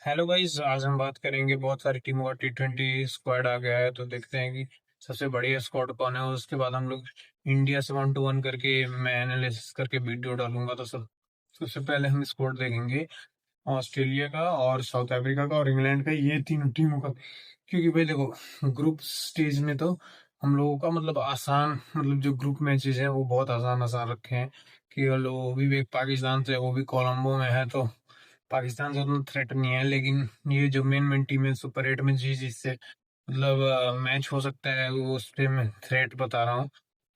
Hello guys, आज हम बात करेंगे बहुत सारी टीमों का। T20 स्क्वाड आ गया है तो देखते हैं कि सबसे बढ़िया स्क्वाड कौन है। उसके बाद हम लोग इंडिया से 1-1 करके मैं एनालिसिस करके वीडियो डालूंगा। तो सबसे पहले हम स्क्वाड देखेंगे ऑस्ट्रेलिया का और साउथ अफ्रीका का और इंग्लैंड का, ये तीनों टीमों का। क्योंकि भाई देखो, ग्रुप स्टेज में तो हम लोगों का मतलब आसान, मतलब जो ग्रुप मैचेस हैं वो बहुत आसान आसान रखे हैं। कि वो भी एक पाकिस्तान से, वो भी कोलंबो में है, तो पाकिस्तान से उतना थ्रेट नहीं है। लेकिन ये जो मेन मेन टीम है सुपर एट में, जिससे मतलब मैच हो सकता है, वो उस पे मैं थ्रेट बता रहा हूँ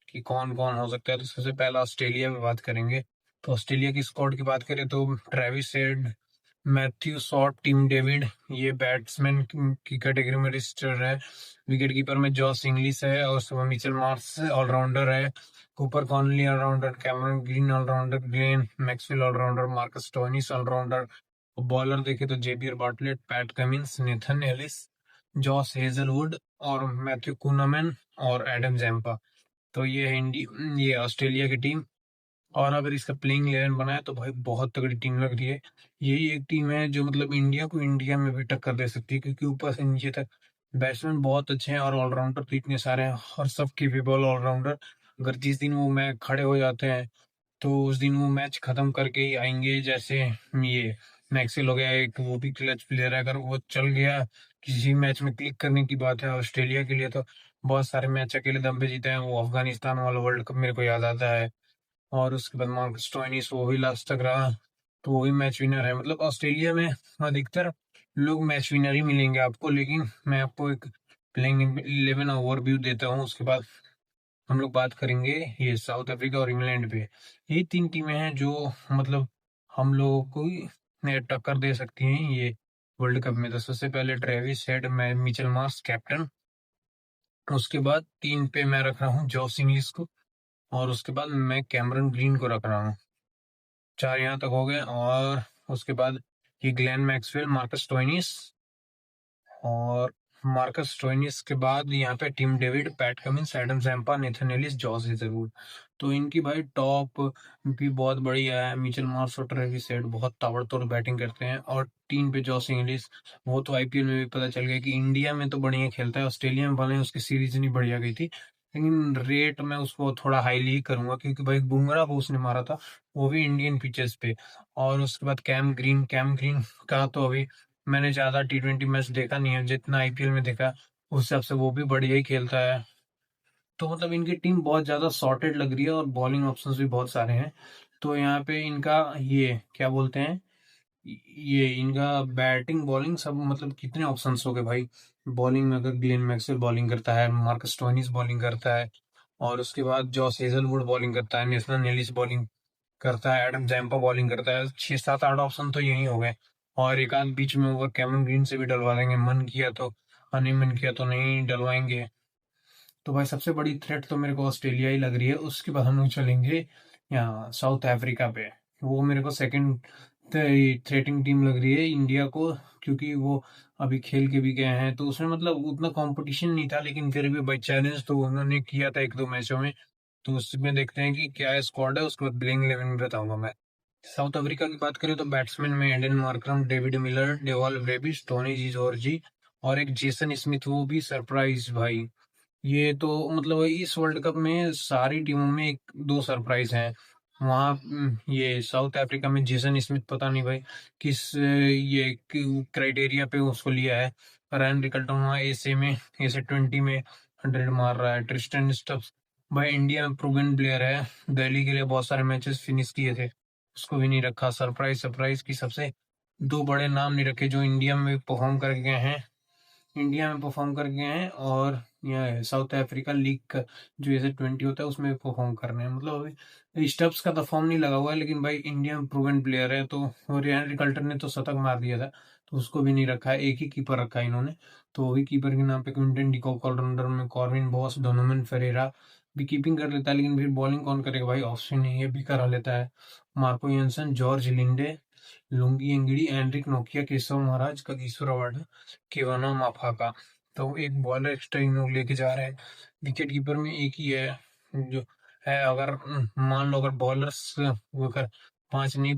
कि कौन कौन हो सकता है। तो सबसे पहला ऑस्ट्रेलिया में बात करेंगे। तो ऑस्ट्रेलिया की स्क्वाड की बात करें तो Travis Head, Matthew Short, Tim David, ये बैट्समैन की कैटेगरी में रजिस्टर है। विकेट कीपर में जॉस इंग्लिश है और सुबह मिचेल मार्श ऑलराउंडर है। Cooper Connolly all rounder, Cameron Green all rounder, Glenn Maxwell all rounder, Marcus Stoinis all rounder. Bowler देखे तो जेबियर Bartlett, Pat Cummins, Nathan Ellis, Josh Hazlewood और मैथ्यू कूनामैन और एडम जैम्पा। तो ये है ये ऑस्ट्रेलिया की टीम। और अगर इसका प्लेइंग 11 बनाए तो भाई बहुत तगड़ी टीम लग रही है। यही एक टीम है जो मतलब इंडिया को इंडिया में भी टक्कर दे सकती है, क्योंकि ऊपर से नीचे तक बैट्समैन बहुत अच्छे हैं और ऑलराउंडर तो इतने सारे हैं और सब केपेबल ऑलराउंडर। अगर जिस दिन वो मैच खड़े हो जाते हैं तो उस दिन वो मैच खत्म करके ही आएंगे। जैसे ये मैक्सवेल हो गया, एक वो भी क्लच प्लेयर है। अगर वो चल गया किसी मैच में, क्लिक करने की बात है ऑस्ट्रेलिया के लिए, तो बहुत सारे मैच अकेले दम पे जीते हैं। वो अफगानिस्तान वाला वर्ल्ड कप मेरे को याद आता है। और उसके बाद मार्कस स्टोइनिस, वो भी लास्ट तक रहा, तो वो भी मैच विनर है। मतलब ऑस्ट्रेलिया में अधिकतर लोग मैच विनर ही मिलेंगे आपको। लेकिन मैं आपको एक प्लेइंग 11 ओवरव्यू देता हूँ, उसके बाद हम लोग बात करेंगे ये साउथ अफ्रीका और इंग्लैंड पे। यही तीन टीमें हैं जो मतलब हम लोगों को टक्कर दे सकती हैं ये वर्ल्ड कप में। तो सबसे पहले ट्रेविस हेड, मैं मिचेल मार्श कैप्टन। उसके बाद तीन पे मैं रख रहा हूँ जॉस इंग्लिश को, और उसके बाद मैं कैमरन ग्रीन को रख रहा हूँ। चार यहाँ तक हो गए। और उसके बाद ये ग्लेन मैक्सवेल, मार्कस स्टोइनिस, और मार्कस स्टोइनिस के बाद यहाँ पे Tim David, Pat Cummins, Adam Zampa, Nathan Ellis, Josh Hazlewood. तो इनकी भाई टॉप भी बहुत बढ़िया है। मिचेल मार्श और ट्रेविस हेड बहुत ताबड़तोड़ बैटिंग करते हैं। और टीम पे जॉस इंग्लिश, वो तो आईपीएल में भी पता चल गया कि इंडिया में तो बढ़िया खेलता है। ऑस्ट्रेलिया में भले उसकी सीरीज नहीं बढ़िया गई थी, लेकिन रेट मैं उसको थोड़ा हाईली ही करूंगा, क्योंकि भाई बुमराह को उसने मारा था, वो भी इंडियन पिचेस पे। और उसके बाद कैम ग्रीन का तो अभी मैंने ज्यादा T20 मैच देखा नहीं है, जितना आईपीएल में देखा उस हिसाब से वो भी बढ़िया ही खेलता है। तो मतलब इनकी टीम बहुत ज्यादा सॉर्टेड लग रही है और बॉलिंग ऑप्शंस भी बहुत सारे हैं। तो यहाँ पे इनका ये क्या बोलते हैं, ये इनका बैटिंग बॉलिंग सब मतलब कितने ऑप्शंस हो गए भाई। बॉलिंग में अगर ग्लेन मैक्सवेल बॉलिंग करता है, मार्कस स्टोइनिस बॉलिंग करता है, और उसके बाद जॉस हेजलवुड बॉलिंग करता है, नेशनल एलिस बॉलिंग करता है, एडम जैम्पा बॉलिंग करता है। 6 7 8 ऑप्शन तो यही हो गए। और एक आध बीच में ओवर कैमरन ग्रीन से भी डलवा देंगे, मन किया तो, और नहीं मन किया तो नहीं डलवाएंगे। तो भाई सबसे बड़ी थ्रेट तो मेरे को ऑस्ट्रेलिया ही लग रही है। उसके बाद हम लोग चलेंगे यहाँ साउथ अफ्रीका पे। वो मेरे को सेकंड थ्रेटिंग टीम लग रही है इंडिया को, क्योंकि वो अभी खेल के भी गए हैं। तो उसमें मतलब उतना कंपटीशन नहीं था, लेकिन फिर भी भाई चैलेंज तो उन्होंने किया था एक दो मैचों में। तो उसमें देखते हैं कि क्या स्क्वाड है, उसके बाद प्लेइंग 11 में बताऊंगा मैं। साउथ अफ्रीका की बात करें तो बैट्समैन में Aiden Markram, David Miller, Dewald Brevis, Tony जी जॉर्जी और एक जेसन स्मिथ, वो भी सरप्राइज भाई। ये तो मतलब इस वर्ल्ड कप में सारी टीमों में एक दो सरप्राइज हैं। वहाँ ये साउथ अफ्रीका में जेसन स्मिथ, पता नहीं भाई किस ये क्राइटेरिया पे उसको लिया है। रैन रिकल्टन वहाँ एसे में, एसे 20 में 100 मार रहा है। ट्रिस्टन स्टब्स भाई इंडिया में प्रूवन प्लेयर है, दिल्ली के लिए बहुत सारे मैचेस फिनिश किए थे, उसको भी नहीं रखा। सरप्राइज सरप्राइज की सबसे दो बड़े नाम नहीं रखे जो इंडिया में परफॉर्म कर गए हैं, इंडिया में परफॉर्म कर गए हैं। और यह साउथ अफ्रीका लीग का जो एसे 20 होता है उसमें परफॉर्म करने हैं। मतलब अभी स्टब्स का तो फॉर्म नहीं लगा हुआ है, लेकिन भाई इंडिया में प्रूवन प्लेयर है। तो और रियान रिकल्टन ने तो शतक मार दिया था, तो उसको भी नहीं रखा है। एक ही कीपर रखा है इन्होंने, तो वही कीपर के नाम पे क्विंटन डिकॉक, ऑलराउंडर में कॉर्विन बॉस, डोनोवन फेरेरा भी कीपिंग कर लेता है, लेकिन फिर बॉलिंग कौन करेगा भाई, ऑप्शन नहीं, ये भी करा लेता है। Marco Jansen, George Linde, Lungi Ngidi, Anrich नोकिया, Keshav Maharaj, Kagiso Rabada, Kwena Maphaka. तो एक बॉलर एक्स्ट्रा इन लोग लेके जा रहे हैं। विकेट कीपर में एक ही है जो है। अगर मान लो अगर बॉलर्स अगर पांच नहीं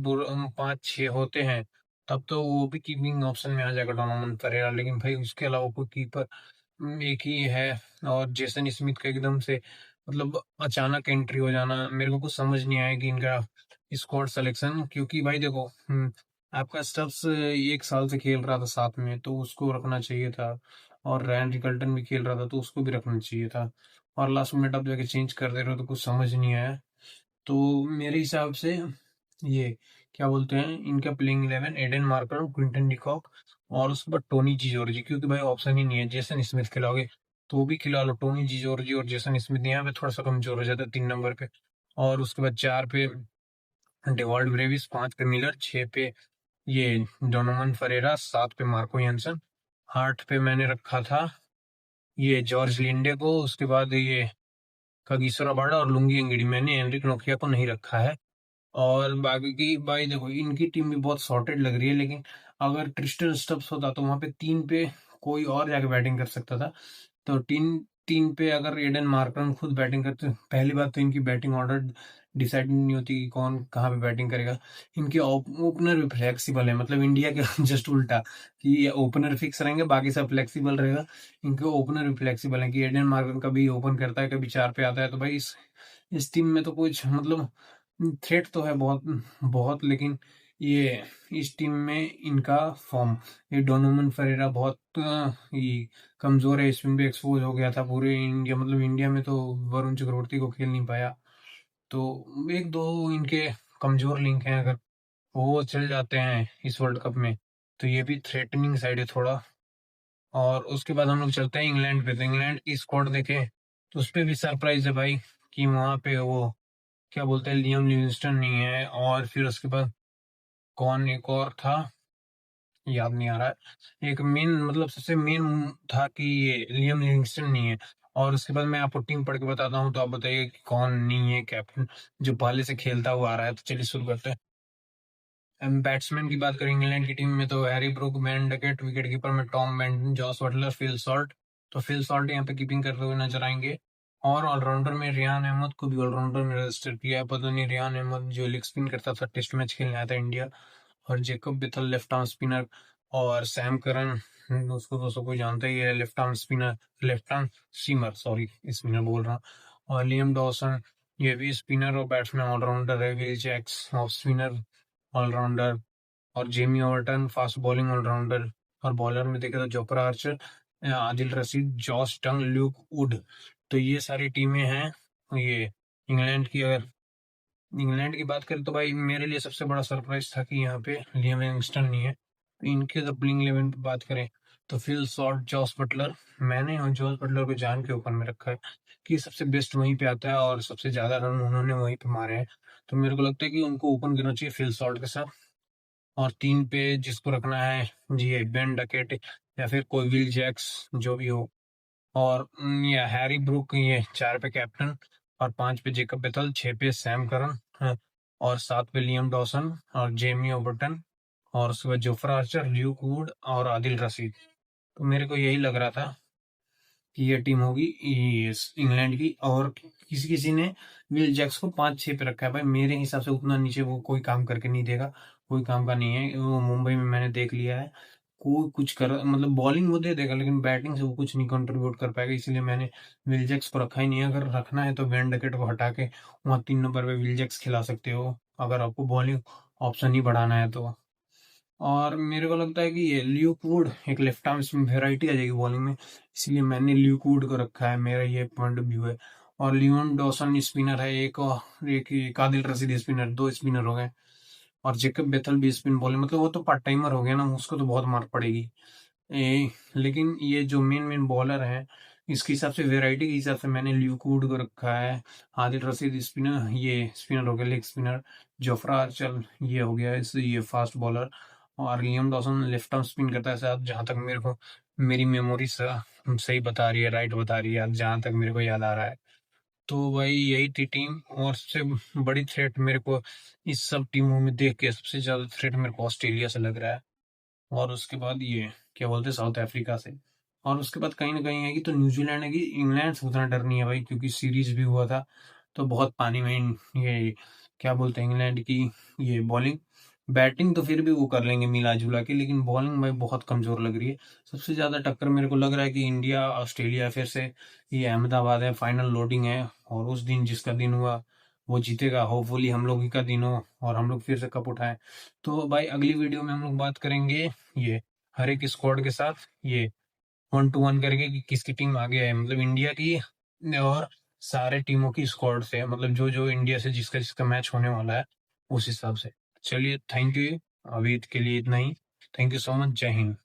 5 6 होते हैं तब तो वो भी कीपिंग ऑप्शन में आ जाएगा डोनोवन परेरा, लेकिन भाई उसके अलावा कोई कीपर एक ही है। और जेसन स्मिथ का एकदम से मतलब अचानक एंट्री हो जाना, मेरे को कुछ समझ नहीं आया कि इनका स्क्वाड सिलेक्शन। क्योंकि भाई देखो, आपका स्टब्स 1 साल से खेल रहा था साथ में, तो उसको रखना चाहिए था। और रैन रिकल्टन भी खेल रहा था, तो उसको भी रखना चाहिए था। और लास्ट मिनट आप जाके चेंज कर दे रहे हो, तो कुछ समझ नहीं आया। तो मेरे हिसाब से ये क्या बोलते हैं, इनका playing 11 Aiden Markram, Quinton de Kock और उसके बाद टोनी जिजोर्जी। क्योंकि भाई ऑप्शन ही नहीं है, जेसन स्मिथ खिलाओगे तो वो भी खिला लो, टोनी जिजोर्जी और जेसन स्मिथ यहाँ पे थोड़ा सा कमजोर हो जाता है 3 नंबर पे। और उसके बाद 4 पे डेवॉल्ड ब्रेविस, 5 पे मिलर, 6 पे ये डोनोवन फरेरा, 7 पे मार्को यंसन, 8 पे मैंने रखा था ये जॉर्ज लिंडे को, उसके बाद ये कगिसो रबाडा और लुंगी एंगड़ी। मैंने एनरिक नोकिया को नहीं रखा है। और बाकी की भाई देखो, इनकी टीम भी बहुत सॉर्टेड लग रही है, लेकिन अगर ट्रिस्टन स्टब्स होता तो वहां पे 3 पे कोई और जाके बैटिंग कर सकता था। तो 3 पे अगर एडन मार्करम खुद बैटिंग करते, पहली बात तो इनकी बैटिंग ऑर्डर डिसाइड नहीं होती कि कौन कहाँ पे बैटिंग करेगा। इनके ओपनर भी फ्लेक्सिबल है, मतलब इंडिया के जस्ट उल्टा, कि ये ओपनर फिक्स रहेंगे, बाकी सब फ्लेक्सिबल रहेगा। इनके ओपनर भी फ्लेक्सिबल है कि एडन मार्करम कभी ओपन करता है, कभी 4 पे आता है। तो भाई इस टीम में तो कुछ मतलब थ्रेट तो है बहुत बहुत, लेकिन ये इस टीम में इनका फॉर्म, ये डोनोवन फरेरा बहुत ये कमजोर है। इसमें भी एक्सपोज हो गया था पूरे इंडिया, मतलब इंडिया में तो वरुण चक्रवर्ती को खेल नहीं पाया। तो एक दो इनके कमजोर लिंक हैं, अगर वो चल जाते हैं इस वर्ल्ड कप में, तो ये भी थ्रेटनिंग साइड है थोड़ा। और उसके बाद हम लोग चलते हैं इंग्लैंड पे। तो इंग्लैंड की स्क्वाड देखें तो उस पे भी सरप्राइज है भाई, कि वहां पे वो क्या बोलते हैं, लियम लिविंगस्टन नहीं है। और फिर उसके बाद कौन एक और था, याद नहीं आ रहा है। एक मेन मतलब सबसे मेन था कि ये लियम लिविंगस्टन नहीं है। और उसके बाद मैं आपको टीम पढ़ के बताता हूँ, तो आप बताइए कि कौन नहीं है कैप्टन जो पहले से खेलता हुआ आ रहा है। तो चलिए शुरू करते हैं। हम बैट्समैन की बात करें इंग्लैंड की टीम में, तो Harry Brook, Ben Duckett, wicket keeper में Tom Banton, Jos Buttler, Phil Salt. तो फिल सॉल्ट यहाँ पे कीपिंग करते हुए नजर आएंगे। और ऑलराउंडर में रियान अहमद को भी ऑलराउंडर में रजिस्टर किया है। पता नहीं रियान अहमद जो लेग स्पिन करता था, टेस्ट मैच खेलने आया था इंडिया। और Jacob Bethell left arm spinner. और सैम करन, उसको तो सब कोई जानता ही है, left arm spinner, left arm seamer, sorry spinner बोल रहा हूँ। और लियम डॉसन, ये भी स्पिनर और बैट्समैन ऑलराउंडर है। Will Jacks off spinner all rounder. और Jamie Overton fast bowling all rounder. और बॉलर में देखे तो Jofra Archer, Adil Rashid, Josh Tongue, Luke Wood. तो ये सारी टीमें हैं ये इंग्लैंड की। अगर इंग्लैंड की बात करें तो भाई मेरे लिए सबसे बड़ा सरप्राइज था कि यहाँ पे लियम लिविंगस्टन नहीं है। तो इनके जब प्लेइंग 11 पे बात करें तो फिल सॉल्ट, जॉस बटलर। मैंने और जॉस बटलर को जान के ऊपर में रखा है कि सबसे बेस्ट वहीं पे आता है, और सबसे ज्यादा रन उन्होंने वहीं पे मारे हैं। तो मेरे को लगता है कि उनको ओपन करना चाहिए फिल सॉल्ट के साथ। और 3 पे जिसको रखना है जी, ये बेन डकेट या फिर कोई विल जैक्स जो भी हो। और ये हैरी ब्रूक, ये 4 पे कैप्टन। और 5 पे जेकब बेथल, 6 पे सैम करन, हाँ, और 7 पे लियम डॉसन और जेमी ओबर्टन। और उसके बाद जोफ्रा आर्चर, ल्यूक वुड और आदिल रशीद। तो मेरे को यही लग रहा था कि ये टीम होगी ये इंग्लैंड की। और किसी किसी ने विल जैक्स को 5-6 पे रखा है। भाई मेरे हिसाब से उतना नीचे वो कोई काम करके नहीं देगा, कोई काम का नहीं है वो। मुंबई में मैंने देख लिया है, कोई कुछ कर मतलब बॉलिंग वो दे देगा, लेकिन बैटिंग से वो कुछ नहीं कंट्रीब्यूट कर पाएगा। इसलिए मैंने विल जैक्स को रखा ही नहीं है। अगर रखना है तो वेन डकेट को हटा के वहाँ 3 नंबर पे विल जैक्स खिला सकते हो, अगर आपको बॉलिंग ऑप्शन ही बढ़ाना है तो। और मेरे को लगता है कि ये ल्यूक वुड एक लेफ्ट आर्म में वेराइटी आ जाएगी बॉलिंग में, इसलिए मैंने ल्यूक वुड को रखा है। मेरा ये पॉइंट ऑफ व्यू है। और लियोन डॉसन स्पिनर है एक, और एक आदिल रशीद स्पिनर, 2 स्पिनर हो गए। और जेकब बेथल भी स्पिन बॉलिंग, मतलब वो तो पार्ट टाइमर हो गया ना, उसको तो बहुत मार पड़ेगी। लेकिन ये जो मेन मेन बॉलर हैं, इसके हिसाब से वेराइटी के हिसाब से मैंने ल्यूक वुड को रखा है। आदिल रशीद स्पिनर, ये स्पिनर हो गया लेग स्पिनर। जोफ्रा आर्चर ये हो गया इस ये फास्ट बॉलर। और Liam Dawson left arm spin करता है साहब, जहां तक मेरे को मेरी मेमोरी सही बता रही है, राइट बता रही है, जहां तक मेरे को याद आ रहा है। तो भाई यही थी टीम। और सबसे बड़ी थ्रेट मेरे को इस सब टीमों में देख के सबसे ज्यादा थ्रेट मेरे को ऑस्ट्रेलिया से लग रहा है। और उसके बाद ये क्या बोलते हैं, साउथ अफ्रीका से। और उसके बाद कहीं ना कहीं है कि तो न्यूजीलैंड है कि इंग्लैंड से उतना डर नहीं है भाई, क्योंकि सीरीज भी हुआ था तो बहुत पानी में ये क्या बोलते हैं इंग्लैंड की ये बॉलिंग बैटिंग तो फिर भी वो कर लेंगे मिला-जुला के, लेकिन बॉलिंग भाई बहुत कमज़ोर लग रही है। सबसे ज़्यादा टक्कर मेरे को लग रहा है कि इंडिया, ऑस्ट्रेलिया फिर से, ये अहमदाबाद है, फाइनल लोडिंग है और उस दिन जिसका दिन हुआ वो जीतेगा। होपफुली हम लोग ही का दिन हो और हम लोग फिर से कप उठाएँ। तो भाई अगली वीडियो में हम लोग बात करेंगे ये हर एक स्क्वाड के साथ, ये 1 टू 1 करके कि किसकी टीम आगे है, मतलब इंडिया की और सारे टीमों की स्क्वाड से, मतलब जो इंडिया से जिसका जिसका मैच होने वाला है उस हिसाब से। चलिए थैंक यू, अभी के लिए इतना ही। थैंक यू सो मच, जय हिंद।